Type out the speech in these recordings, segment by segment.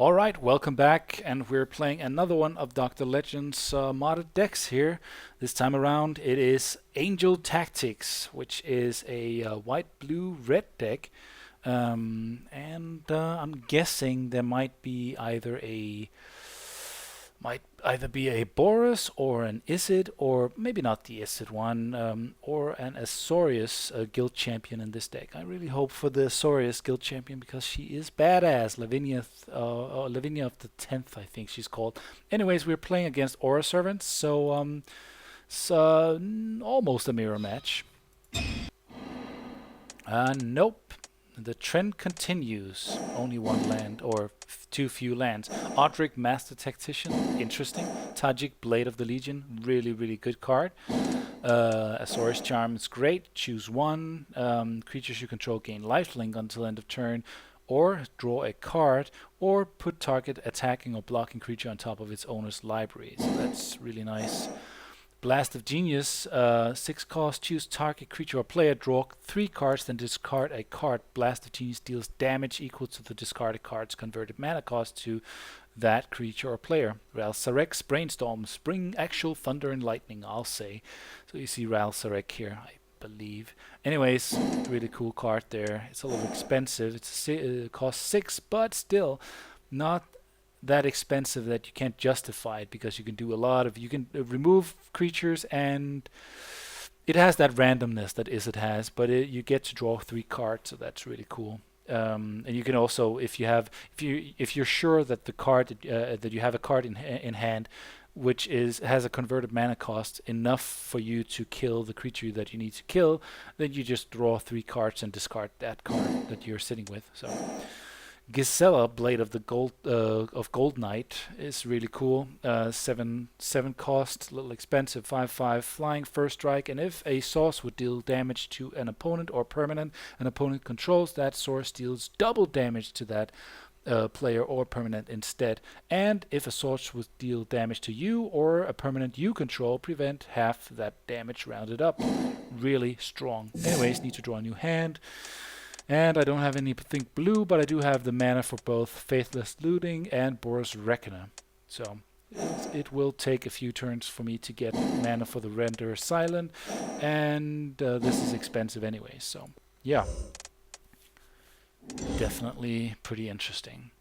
Alright, welcome back, and we're playing another one of Dr. Legend's modded decks here. This time around it is Angel Tactics, which is a white-blue-red deck. I'm guessing there might either be a Boros or an Isid, or maybe not the Isid one, or an Azorius guild champion in this deck. I really hope for the Azorius guild champion because she is badass. Lavinia of the 10th, I think she's called. Anyways, we're playing against Aura Servants, so it's almost a mirror match. Nope. The trend continues. Only one land, or too few lands. Odric, Master Tactician, interesting. Tajik, Blade of the Legion, really, really good card. Azorius Charm is great. Choose one. Creatures you control gain lifelink until end of turn, or draw a card, or put target attacking or blocking creature on top of its owner's library. So that's really nice. Blast of Genius, 6 cost, choose target creature or player, draw 3 cards, then discard a card. Blast of Genius deals damage equal to the discarded card's converted mana cost to that creature or player. Ral Sarek's Brainstorm, Spring Actual Thunder and Lightning, I'll say. So you see Ral Sarek here, I believe. Anyways, really cool card there. It's a little expensive. It costs 6, but still not that expensive that you can't justify it, because you can do a lot of, you can remove creatures, and it has that randomness that Izzet has, but you get to draw 3 cards, so that's really cool. And you can also, if you're sure that the card that you have a card in hand which has a converted mana cost enough for you to kill the creature that you need to kill, then you just draw 3 cards and discard that card that you're sitting with. So Gisela, Blade of the Gold Knight, is really cool. 7 cost, a little expensive. 5/5 flying, first strike, and if a source would deal damage to an opponent or permanent an opponent controls, that source deals double damage to that player or permanent instead. And if a source would deal damage to you or a permanent you control, prevent half that damage rounded up. Really strong. Anyways, need to draw a new hand. And I don't have anything blue, but I do have the mana for both Faithless Looting and Boros Reckoner. So it will take a few turns for me to get mana for the Render Silent, and this is expensive anyway, so yeah. Definitely pretty interesting.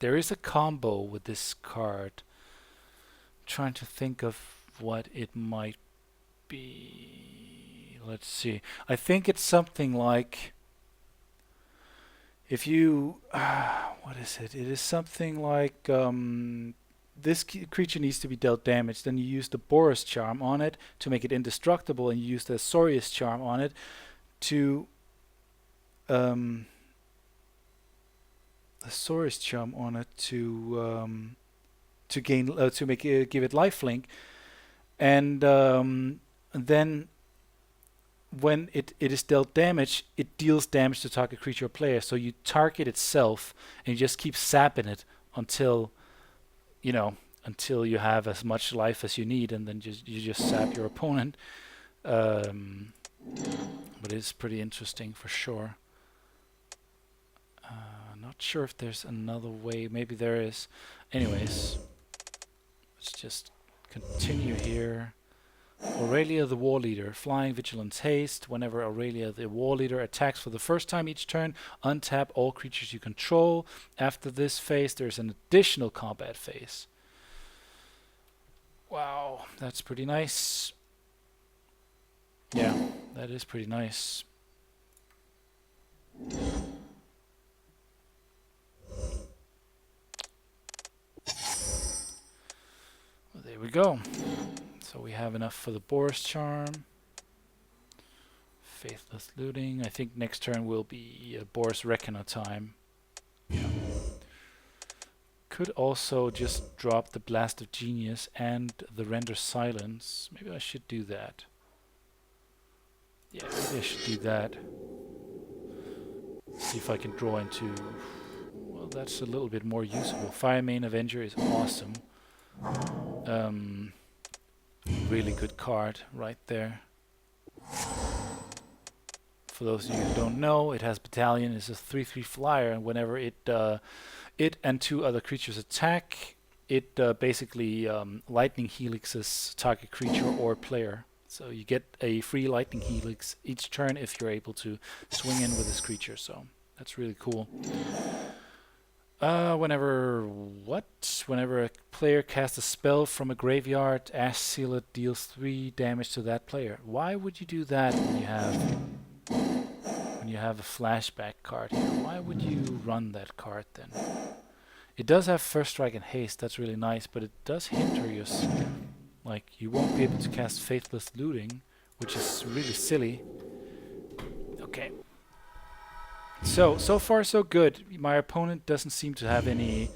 There is a combo with this card. I'm trying to think of what it might be. Let's see. I think it's something like, if you what is it? It is something like this creature needs to be dealt damage. Then you use the Boros Charm on it to make it indestructible, and you use the Azorius Charm on it to gain to make give it lifelink, and then when it is dealt damage, it deals damage to target creature or player. So you target itself and you just keep sapping it until you have as much life as you need, and then you just sap your opponent. But it's pretty interesting for sure. Not sure if there's another way. Maybe there is. Anyways, let's just continue here. Aurelia the War Leader, flying, vigilance, haste. Whenever Aurelia the War Leader attacks for the first time each turn, untap all creatures you control. After this phase, there's an additional combat phase. Wow, that's pretty nice. Yeah, that is pretty nice. Well, there we go. So we have enough for the Boros Charm. Faithless Looting. I think next turn will be Boros Reckoner time. Yeah. Could also just drop the Blast of Genius and the Render Silence. Maybe I should do that. Yeah, maybe I should do that. See if I can draw into... Well, that's a little bit more usable. Fire Main Avenger is awesome. Really good card right there. For those of you who don't know, it has Battalion. It's a 3/3 flyer, and whenever it and 2 other creatures attack, it basically lightning helixes target creature or player. So you get a free lightning helix each turn if you're able to swing in with this creature. So that's really cool. Whenever a player casts a spell from a graveyard, Ash Sealer deals 3 damage to that player. Why would you do that when you have a flashback card here? Why would you run that card then? It does have first strike and haste, that's really nice, but it does hinder you. Like, you won't be able to cast Faithless Looting, which is really silly. Okay. So far so good. My opponent doesn't seem to have any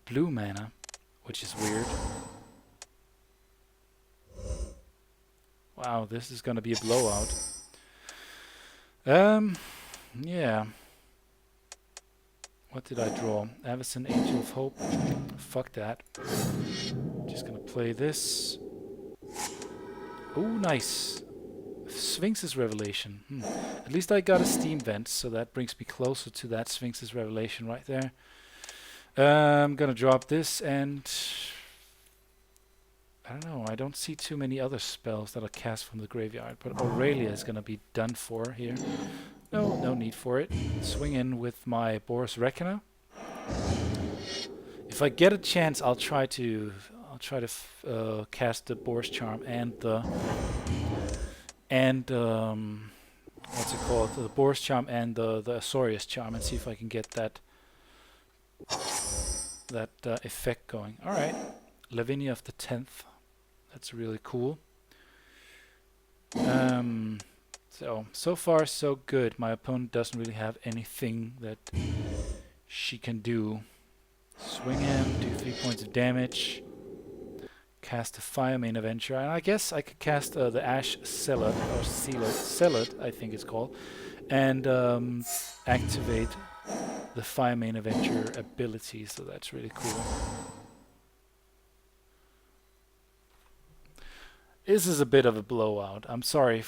blue mana, which is weird. Wow, this is gonna be a blowout. Yeah. What did I draw? Avacyn, Angel of Hope. Fuck that. Just gonna play this. Oh, nice. Sphinx's Revelation. At least I got a Steam Vent, so that brings me closer to that Sphinx's Revelation right there. I'm gonna drop this, and I don't know, I don't see too many other spells that are cast from the graveyard, but Aurelia is gonna be done for here. No need for it. Swing in with my Boros Reckoner. If I get a chance, I'll try to cast the Boros Charm and the what's it called? The Boros Charm and the Azorius Charm, and see if I can get that effect going. All right, Lavinia of the 10th. That's really cool. So far so good. My opponent doesn't really have anything that she can do. Swing in, do 3 points of damage, cast a Firemane Avenger, and I guess I could cast the Ash Celat, or Celat, I think it's called, and activate the Firemane Avenger ability, so that's really cool. This is a bit of a blowout. I'm sorry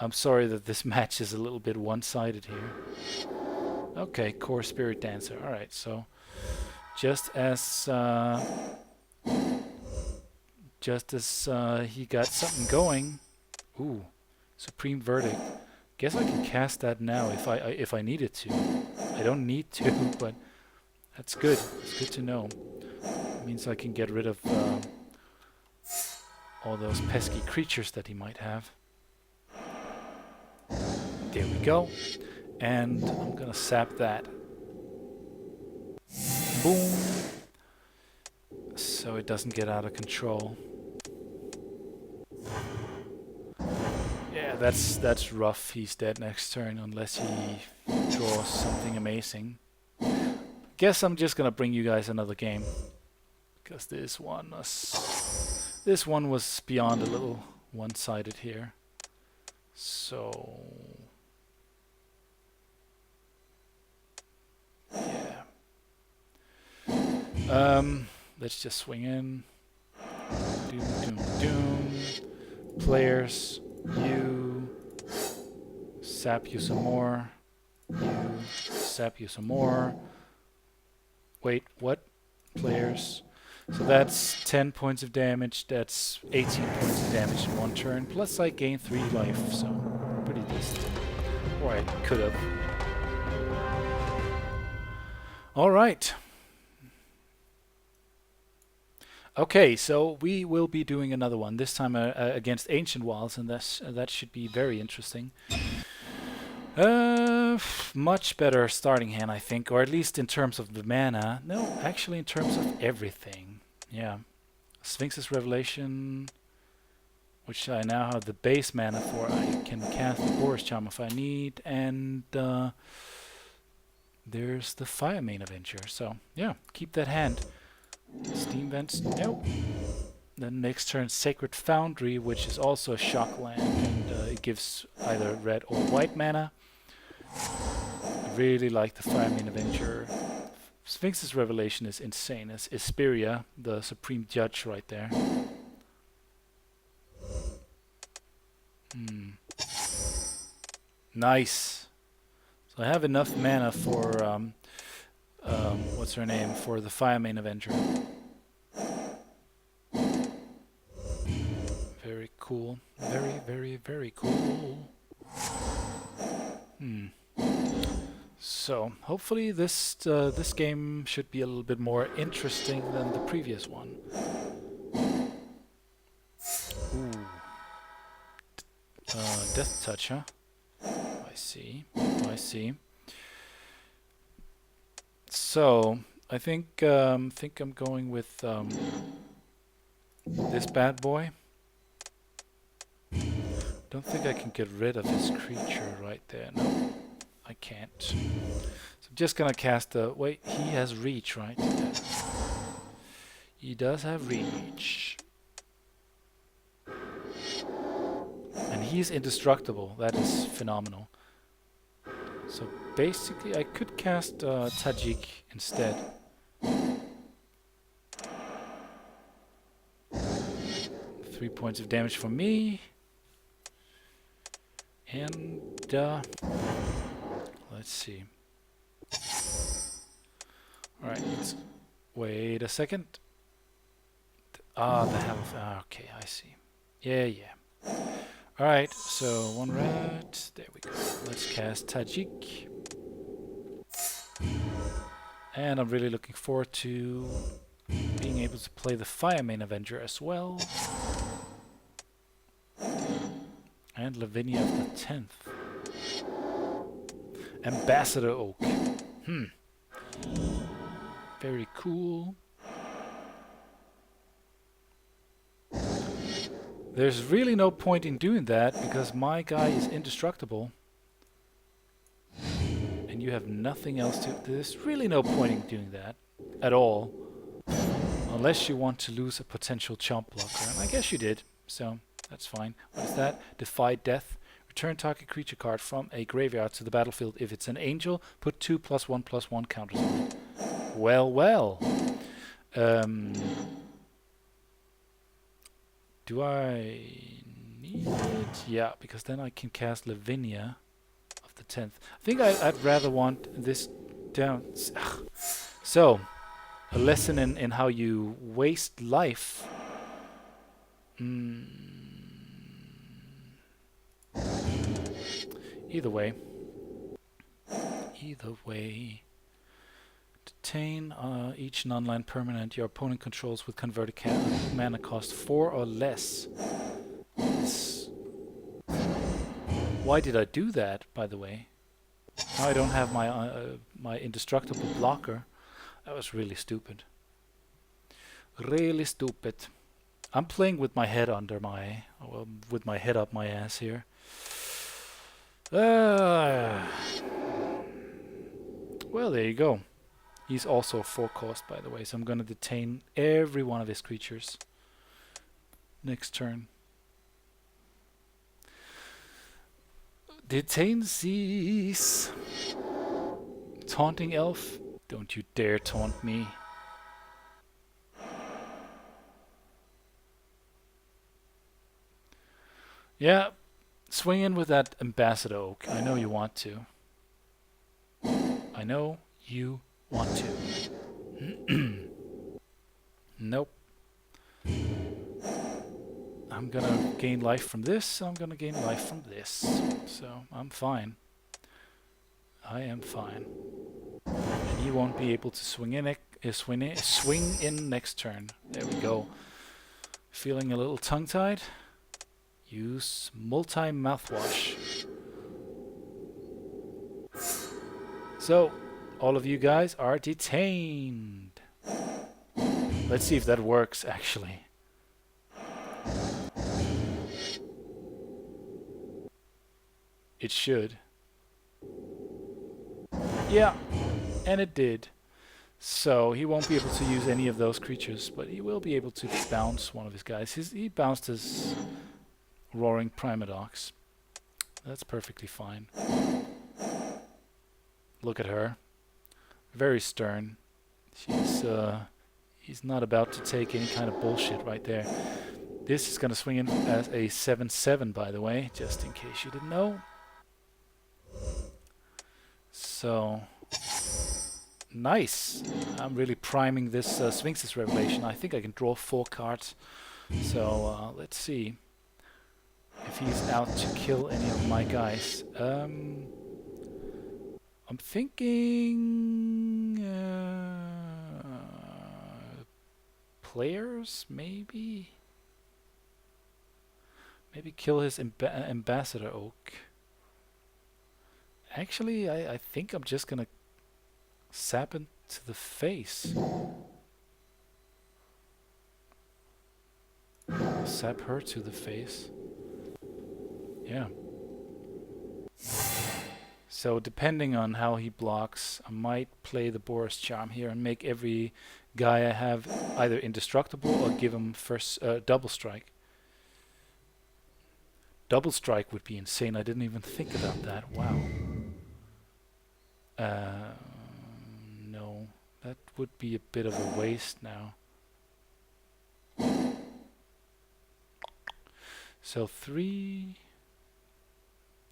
I'm sorry that this match is a little bit one-sided here. Okay, Core Spirit Dancer. Alright, so just as he got something going. Ooh, Supreme Verdict. Guess I can cast that now if I needed to. I don't need to, but that's good. It's good to know. It means I can get rid of all those pesky creatures that he might have. There we go. And I'm gonna sap that. Boom. So it doesn't get out of control. Yeah, that's rough. He's dead next turn unless he draws something amazing. Guess I'm just gonna bring you guys another game, because this one was beyond a little one-sided here. So yeah. Let's just swing in. Doom, doom, doom. Players, you sap you some more. You sap you some more. Wait, what? Players. So that's 10 points of damage. That's 18 points of damage in one turn. Plus I gain 3 life, so pretty decent. Or I could have. All right. Okay, so we will be doing another one, this time against Ancient Wilds, and that should be very interesting. Much better starting hand, I think, or at least in terms of the mana. No, actually in terms of everything. Yeah. Sphinx's Revelation, which I now have the base mana for. I can cast the Boros Charm if I need, and there's the Firemane Avenger. So, yeah, keep that hand. Steam Vents, nope. Then next turn, Sacred Foundry, which is also a shock land, and it gives either red or white mana. I really like the Firemane Avenger. Sphinx's revelation is insane. It's Isperia, the supreme judge right there. Nice. So I have enough mana for what's her name, for the Fire Main Avenger. Very cool. Very cool. So hopefully this this game should be a little bit more interesting than the previous one. Ooh. Death touch, huh? I see. I see. So I think I'm going with this bad boy. Don't think I can get rid of his creature right there. No, I can't. So I'm just gonna cast the... Wait, he has reach, right? Yeah. He does have reach. And he's indestructible. That is phenomenal. So basically I could cast Tajik instead. 3 points of damage for me. And let's see. Alright, let's wait a second. The health. Okay, I see. Yeah. Alright, so 1 rat. There we go. Let's cast Tajik. And I'm really looking forward to being able to play the Fire Main Avenger as well. And Lavinia of the 10th. Ambassador Oak. Very cool. There's really no point in doing that because my guy is indestructible. And you have nothing else to... There's really no point in doing that at all. Unless you want to lose a potential chomp blocker. And I guess you did, so that's fine. What is that? Defy Death. Return target creature card from a graveyard to the battlefield. If it's an angel, put 2+1/+1 counters on it. Well. Do I need it? Yeah, because then I can cast Lavinia of the 10th. I think I'd rather want this down. So, a lesson in how you waste life. Either way. Detain each non-land permanent your opponent controls with converted mana cost 4 or less. Why did I do that, by the way? Now I don't have my my indestructible blocker. That was really stupid. Really stupid. I'm playing with my head under my... with my head up my ass here. Well, there you go. He's also 4 cost, by the way, so I'm gonna detain every one of his creatures next turn. Detain these. Taunting Elf. Don't you dare taunt me. Yeah, swing in with that Ambassador Oak. I know you want to. I know you want to. Nope. I'm gonna gain life from this. I'm gonna gain life from this. So I'm fine. I am fine. And he won't be able to swing in next turn. There we go. Feeling a little tongue-tied? Use multi-mouthwash. So, all of you guys are detained. Let's see if that works, actually. It should. Yeah, and it did. So he won't be able to use any of those creatures, but he will be able to bounce one of his guys. He bounced his Roaring Primadox. That's perfectly fine. Look at her. Very stern. He's not about to take any kind of bullshit right there. This is going to swing in as a 7/7, by the way, just in case you didn't know. So, nice. I'm really priming this Sphinx's Revelation. I think I can draw 4 cards. So, let's see if he's out to kill any of my guys. I'm thinking players, maybe? Maybe kill his Ambassador Oak. Actually, I think I'm just gonna sap it to the face. Sap her to the face. Yeah. So depending on how he blocks, I might play the Boris Charm here and make every guy I have either indestructible or give him first double strike. Double strike would be insane. I didn't even think about that. Wow. No, that would be a bit of a waste now. So 3.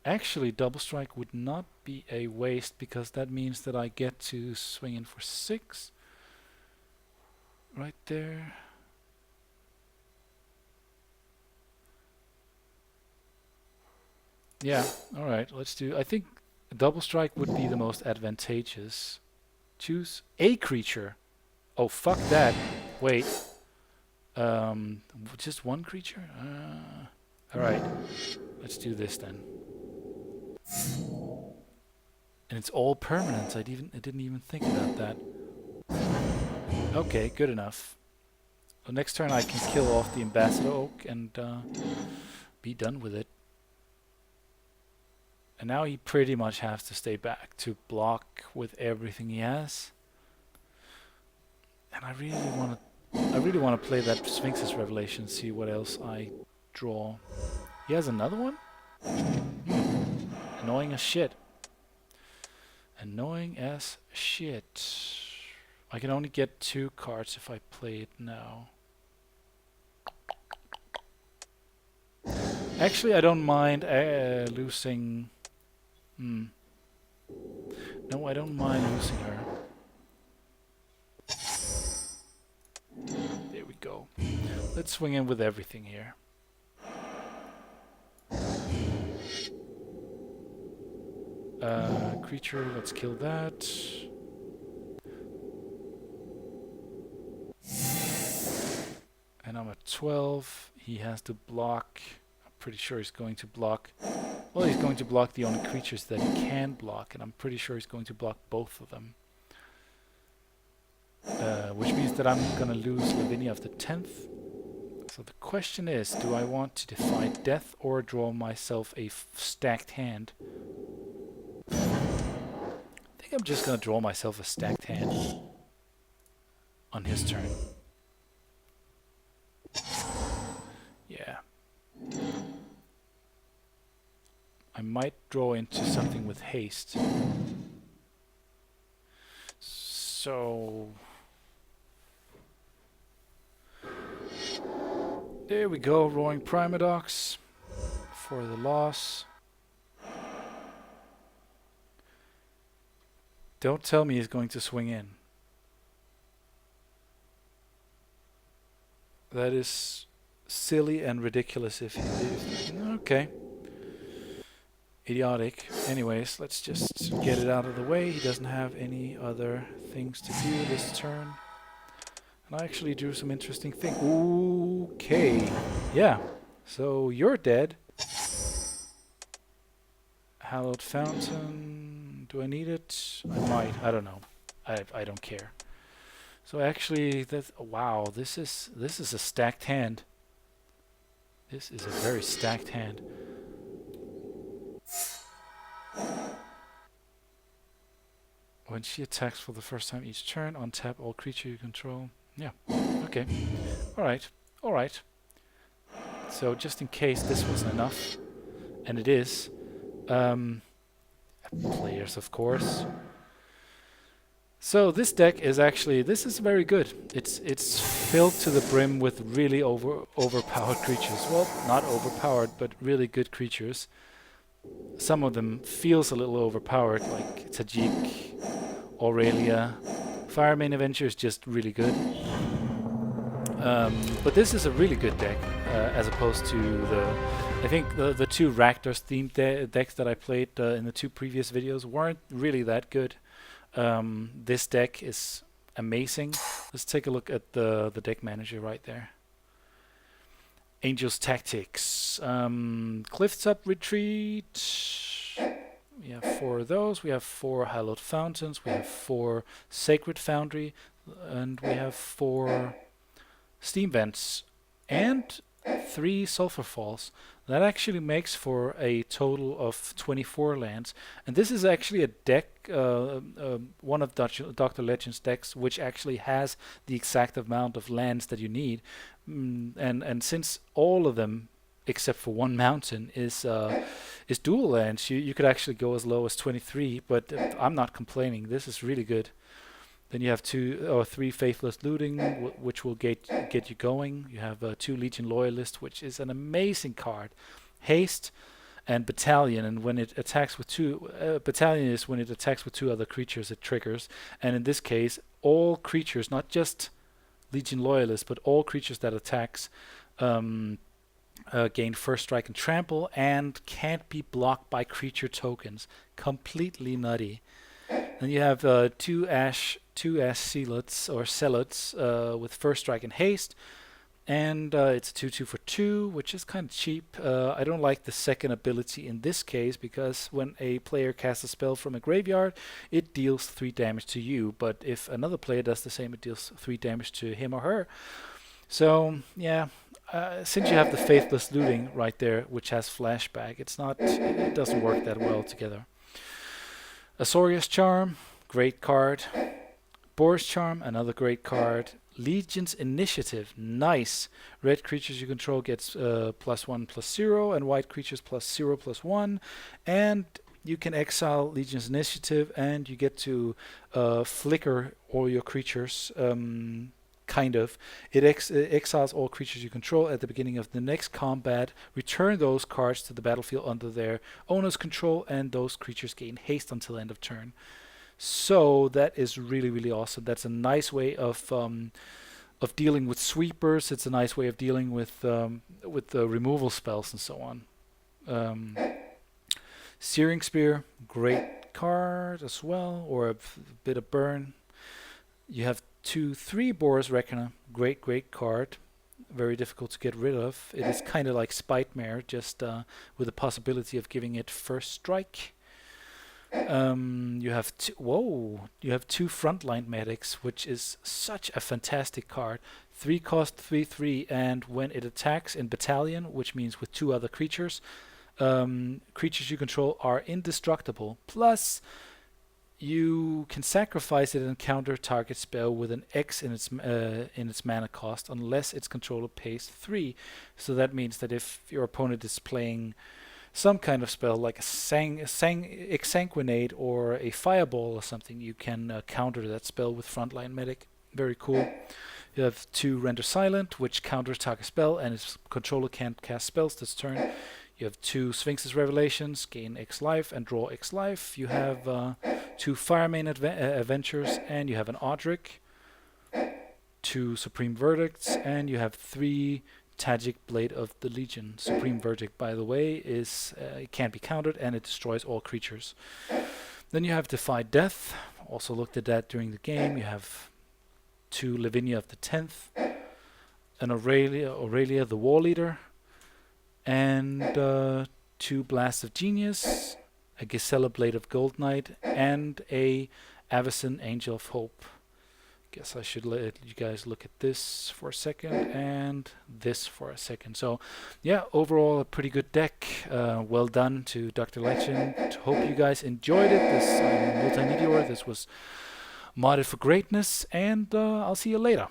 Actually, double strike would not be a waste because that means that I get to swing in for 6. Right there. Yeah, alright, let's do... I think double strike would be the most advantageous. Choose a creature. Oh, fuck that. Wait. Just one creature? Alright, let's do this then. And it's all permanent. I didn't even think about that. Okay, good enough. Well, next turn I can kill off the Ambassador Oak and be done with it. And now he pretty much has to stay back to block with everything he has. And I really want to play that Sphinx's Revelation, see what else I draw. He has another one? Annoying as shit. Annoying as shit. I can only get 2 cards if I play it now. Actually, I don't mind losing... No, I don't mind losing her. There we go. Let's swing in with everything here. Creature, let's kill that. And I'm at 12. He has to block. I'm pretty sure he's going to block. Well, he's going to block the only creatures that he can block, and I'm pretty sure he's going to block both of them. Which means that I'm going to lose Lavinia of the 10th. So the question is, do I want to defy death or draw myself a stacked hand? I think I'm just going to draw myself a stacked hand on his turn. Yeah. I might draw into something with haste. So... there we go, Roaring Primadox for the loss. Don't tell me he's going to swing in. That is silly and ridiculous if he is. Okay. Idiotic. Anyways, let's just get it out of the way. He doesn't have any other things to do this turn. And I actually drew some interesting things. Okay. Yeah. So you're dead. Hallowed Fountain. Do I need it? I might. I don't know. I don't care. So actually, that's wow. This is a stacked hand. This is a very stacked hand. When she attacks for the first time each turn, untap all creature you control. Yeah. Okay. Alright. Alright. So just in case this wasn't enough, and it is, players of course. So this deck is actually, this is very good. It's filled to the brim with really overpowered creatures. Well, not overpowered, but really good creatures. Some of them feels a little overpowered, like Tajik, Aurelia. Fire Main Adventure is just really good. But this is a really good deck, as opposed to I think the two Rakdos themed decks that I played in the two previous videos weren't really that good. This deck is amazing. Let's take a look at the deck manager right there. Angel's Tactics, Clifftop Retreat. We have 4 of those. We have 4 Hallowed Fountains. We have 4 Sacred Foundry, and we have 4 Steam Vents and 3 Sulphur Falls. That actually makes for a total of 24 lands. And this is actually a deck, one of Dr. Legend's decks, which actually has the exact amount of lands that you need. And since all of them, except for one mountain, is dual lands, you could actually go as low as 23. But I'm not complaining. This is really good. Then you have 2 or 3 Faithless Looting, which will get you going. You have 2 Legion Loyalist, which is an amazing card. Haste and Battalion, and when it attacks with 2 Battalion is when it attacks with 2 other creatures, it triggers. And in this case, all creatures, not just Legion Loyalist, but all creatures that attacks gain First Strike and Trample, and can't be blocked by creature tokens. Completely nutty. Then you have 2 Ash Zealots or Zealots with First Strike and Haste, and it's a 2/2 for 2, which is kind of cheap. I don't like the second ability in this case, because when a player casts a spell from a graveyard, it deals 3 damage to you, but if another player does the same, it deals 3 damage to him or her. So yeah, since you have the Faithless Looting right there, which has Flashback, it doesn't work that well together. Azorius Charm, great card. Boar's Charm, another great card. Legion's Initiative, nice. Red creatures you control gets +1/+0, and white creatures +0/+1. And you can exile Legion's Initiative, and you get to flicker all your creatures. Kind of. It exiles all creatures you control at the beginning of the next combat. Return those cards to the battlefield under their owner's control, and those creatures gain haste until end of turn. So that is really, really awesome. That's a nice way of dealing with sweepers. It's a nice way of dealing with the removal spells and so on. Searing Spear, great card as well, or a bit of burn. You have 2/3 Boros Reckoner, great card. Very difficult to get rid of. It is kind of like Spite Mare, just with the possibility of giving it First Strike. You have 2 Frontline Medics, which is such a fantastic card. 3 cost 3/3, and when it attacks in Battalion, which means with 2 other creatures, creatures you control are indestructible. Plus, you can sacrifice it and counter target spell with an X in its mana cost, unless its controller pays 3. So that means that if your opponent is playing some kind of spell like a Exsanguinate or a Fireball or something, you can counter that spell with Frontline Medic. Very cool. You have 2 Render Silent, which counters target spell, and its controller can't cast spells this turn. You have 2 Sphinx's Revelations, gain X life and draw X life. You have 2 Firemain Adventures, and you have an Audric, 2 Supreme Verdicts, and you have 3 Tajik Blade of the Legion. Supreme Verdict, by the way, is it can't be countered, and it destroys all creatures. Then you have Defy Death. Also looked at that during the game. You have 2 Lavinia of the 10th, an Aurelia the War Leader, and 2 Blast of Genius, a Gisela Blade of Gold Knight, and a Avacyn Angel of Hope. Guess I should let you guys look at this for a second and this for a second. So yeah, overall a pretty good deck. Well done to Dr. Legend. Hope you guys enjoyed it. This multeyemeteor, this was modded for greatness, and I'll see you later.